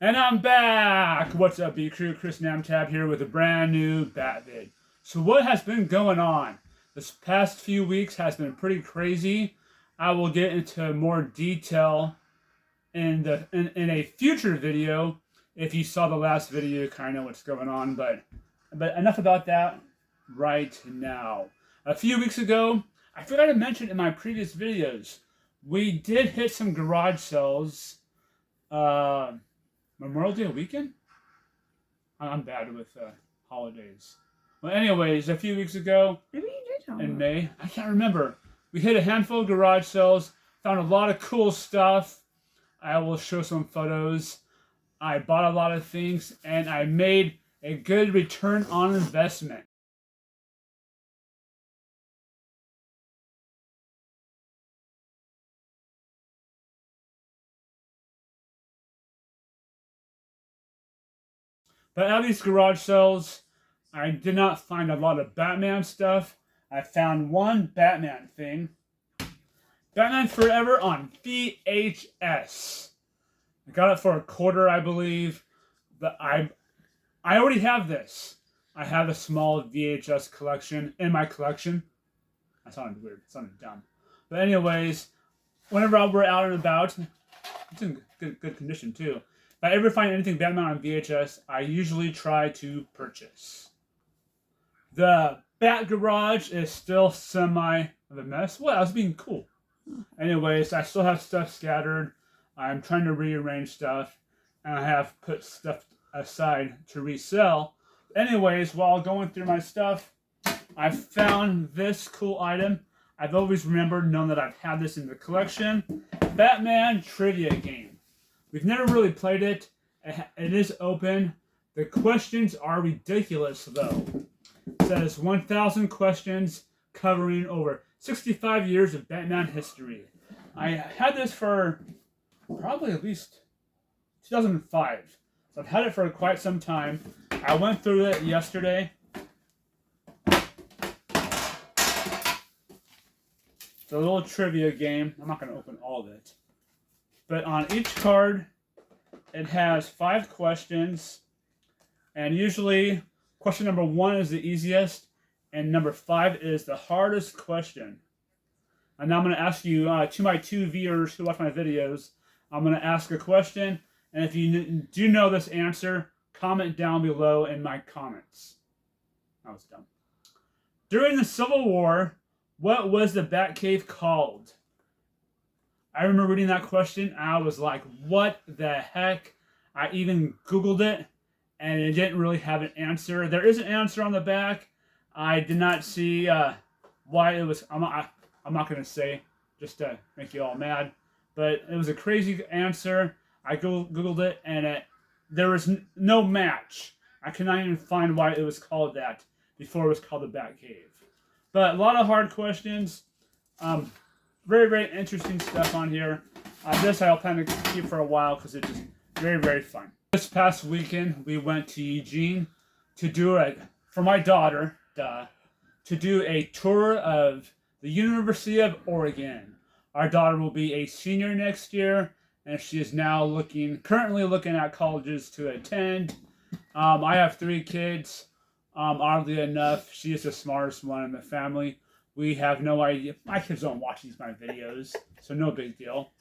And I'm back! What's up, B-Krew? Chris Namtab here with a brand new Bat-Vid. So what has been going on? This past few weeks has been pretty crazy. I will get into more detail in a future video. If you saw the last video, you kind of know what's going on, but enough about that right now. A few weeks ago, I forgot to mention in my previous videos, we did hit some garage sales. Memorial Day weekend? I'm bad with holidays. Well, anyways, a few weeks ago, Maybe you did tell me. in May, I can't remember, we hit a handful of garage sales, found a lot of cool stuff. I will show some photos. I bought a lot of things, and I made a good return on investment. But at these garage sales, I did not find a lot of Batman stuff. I found one Batman thing. Batman Forever on VHS. I got it for $1, I believe. But I already have this. I have a small VHS collection in my collection. That sounded weird. It sounded dumb. But anyways, whenever we're out and about, it's in good condition too. If I ever find anything Batman on VHS, I usually try to purchase. The Bat Garage is still semi of a mess. Well, I was being cool. Anyways, I still have stuff scattered. I'm trying to rearrange stuff, and I have put stuff aside to resell. Anyways, while going through my stuff, I found this cool item. I've always known that I've had this in the collection. Batman Trivia Game. We've never really played it. It is open. The questions are ridiculous, though. It says 1,000 questions covering over 65 years of Batman history. I had this for probably at least 2005. So I've had it for quite some time. I went through it yesterday. It's a little trivia game. I'm not going to open all of it. But on each card, it has 5 questions. And usually, question number 1 is the easiest. And number 5 is the hardest question. And now I'm going to ask you, to my 2 viewers who watch my videos, I'm going to ask a question. And if you do know this answer, comment down below in my comments. That was dumb. During the Civil War, what was the Batcave called? I remember reading that question, and I was like, what the heck? I even Googled it, and it didn't really have an answer. There is an answer on the back. I did not see why it was. I'm not going to say, just to make you all mad. But it was a crazy answer. I Googled it, and there was no match. I could not even find why it was called that before it was called the Batcave. But a lot of hard questions. Very, very interesting stuff on here. This I'll plan to keep for a while because it's just very, very fun. This past weekend, we went to Eugene to do for my daughter, to do a tour of the University of Oregon. Our daughter will be a senior next year, and she is now currently looking at colleges to attend. I have 3 kids. Oddly enough, she is the smartest one in the family. We have no idea. My kids don't watch my videos, so no big deal.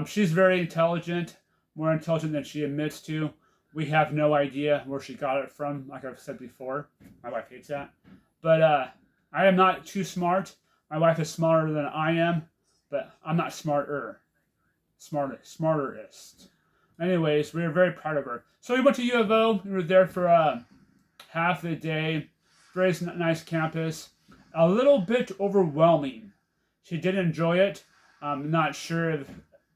She's very intelligent, more intelligent than she admits to. We have no idea where she got it from, like I've said before. My wife hates that. But I am not too smart. My wife is smarter than I am, but I'm not smarter. Smarterest. Anyways, we are very proud of her. So we went to U of O. We were there for half the day. Very nice campus. A little bit overwhelming. She did enjoy it. I'm not sure if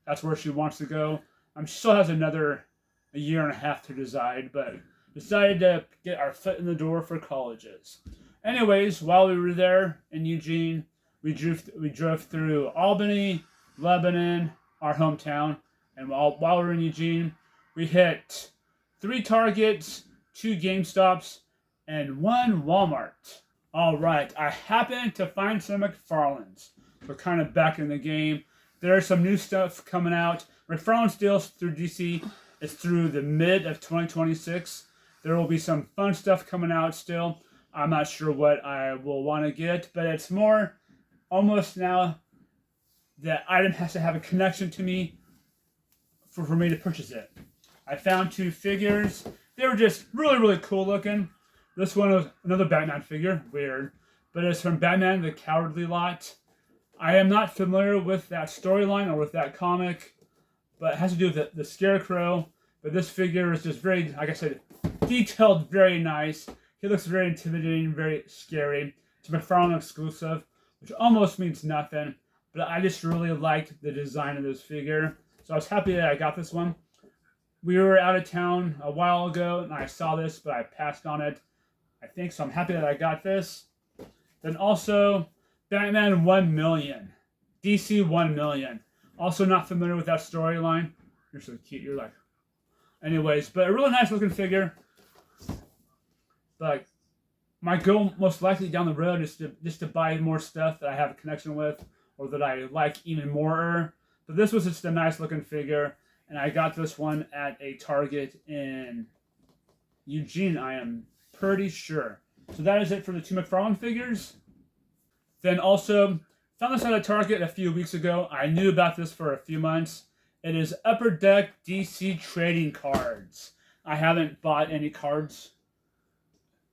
that's where she wants to go. She still has a year and a half to decide, but decided to get our foot in the door for colleges. Anyways, while we were there in Eugene, we drove through Albany, Lebanon, our hometown, and while we were in Eugene, we hit 3 Targets, 2 GameStops, and 1 Walmart. Alright, I happened to find some McFarlane's. We're kind of back in the game. There's some new stuff coming out. McFarlane's deals through DC is through the mid of 2026. There will be some fun stuff coming out still. I'm not sure what I will want to get, but it's more almost now the item has to have a connection to me for me to purchase it. I found 2 figures. They were just really, really cool looking. This one was another Batman figure, weird, but it's from Batman the Cowardly Lot. I am not familiar with that storyline or with that comic, but it has to do with the Scarecrow. But this figure is just very, like I said, detailed, very nice. He looks very intimidating, very scary. It's a McFarlane exclusive, which almost means nothing, but I just really liked the design of this figure. So I was happy that I got this one. We were out of town a while ago, and I saw this, but I passed on it, I think. So I'm happy that I got this. Then also, Batman 1 million. DC 1 million. Also not familiar with that storyline. You're so cute. You're like... Anyways, but a really nice looking figure. But my goal most likely down the road is just to buy more stuff that I have a connection with or that I like even more. But this was just a nice looking figure, and I got this one at a Target in Eugene, I am pretty sure. So that is it for the 2 McFarlane figures. Then also, found this at a Target a few weeks ago. I knew about this for a few months. It is Upper Deck DC trading cards. I haven't bought any cards.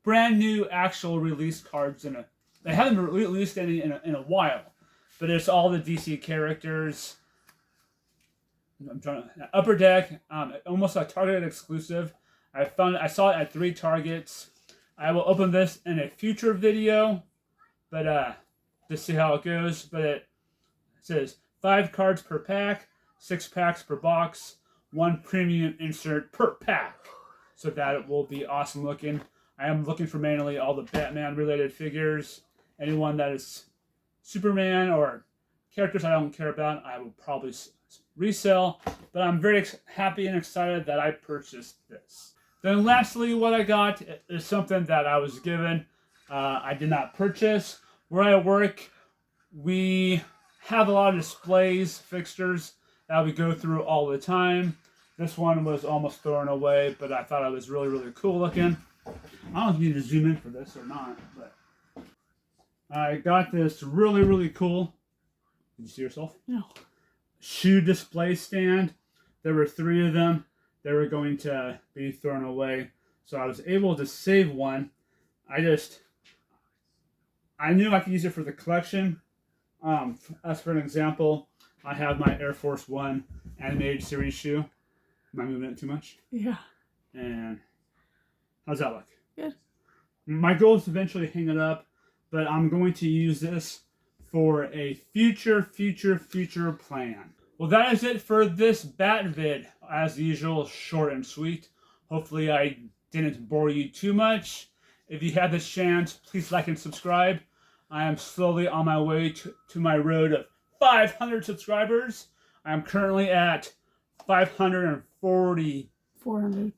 Brand new actual release cards they haven't released any in a while, but it's all the DC characters. Upper Deck, almost a Target exclusive. I saw it at 3 Targets. I will open this in a future video, but to see how it goes. But it says 5 cards per pack, 6 packs per box, 1 premium insert per pack. So that will be awesome looking. I am looking for mainly all the Batman related figures. Anyone that is Superman or characters I don't care about, I will probably resell. But I'm very happy and excited that I purchased this. Then lastly, what I got is something that I was given. I did not purchase. Where I work, we have a lot of displays, fixtures that we go through all the time. This one was almost thrown away, but I thought it was really, really cool looking. I don't know if you need to zoom in for this or not, but I got this really, really cool. Did you see yourself? No. Shoe display stand. There were 3 of them. They were going to be thrown away, so I was able to save one. I knew I could use it for the collection. As for an example, I have my Air Force One animated series shoe. Am I moving it too much? Yeah. And how's that look? Good. My goal is to eventually hang it up, but I'm going to use this for a future plan. Well, that is it for this Bat-Vid. As usual, short and sweet. Hopefully I didn't bore you too much. If you have the chance, please like and subscribe. I am slowly on my way to my road of 500 subscribers. I am currently at 540. 400.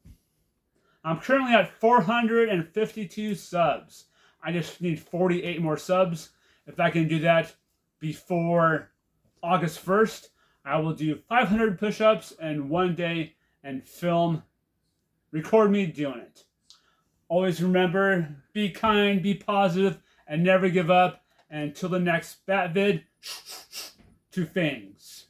I'm currently at 452 subs. I just need 48 more subs. If I can do that before August 1st, I will do 500 push-ups in one day and record me doing it. Always remember, be kind, be positive, and never give up. And until the next Bat-Vid, 2 things.